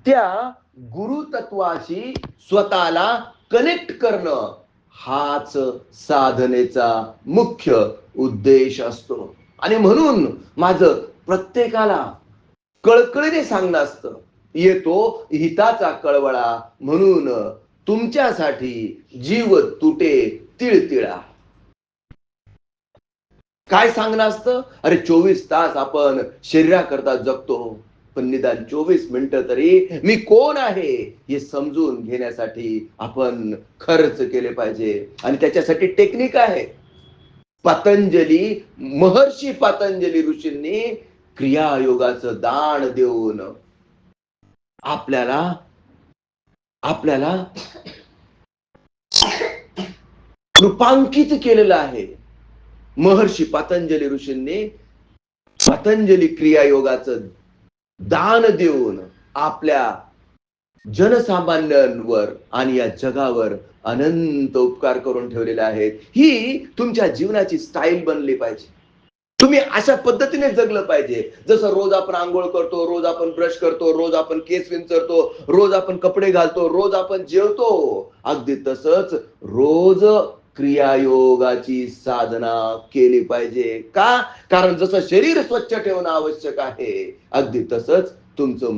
त्या गुरुतत्वाशी स्वतःला कनेक्ट करणं हाच साधनेचा मुख्य उद्देश असतो. आणि म्हणून माझं प्रत्येकाला कळकळीने सांगणं असतं, येतो हिताचा कळवळा, म्हणून तुमच्यासाठी जीव तुटे तिळतिळा. काय सांगणं असतं? अरे 24 तास आपण शरीराकरता जगतो, पण निदान 24 मिनिटं तरी मी कोण आहे हे समजून घेण्यासाठी आपण खर्च केले पाहिजे. आणि त्याच्यासाठी टेक्निक आहे. महर्षी पतंजली ऋषींनी क्रियायोगाचं दान देऊन आपल्याला आपल्याला रूपांकित केलेलं आहे. महर्षी पतंजली ऋषींनी पतंजली क्रियायोगाचं दान देऊन आपल्या जनसामान्यांवर आणि या जगावर अनंत उपकार करून ठेवलेले आहेत. ही तुमच्या जीवनाची स्टाईल बनली पाहिजे. तुम्ही अशा पद्धतीने जगलं पाहिजे. जसं रोज आपण आंघोळ करतो, रोज आपण ब्रश करतो, रोज आपण केस विंचरतो, रोज आपण कपडे घालतो, रोज आपण जेवतो, अगदी तसंच रोज क्रियायोगाची साधना केली पाहिजे. का? कारण जसं शरीर स्वच्छ ठेवणं आवश्यक आहे, अगदी तसंच तुमचं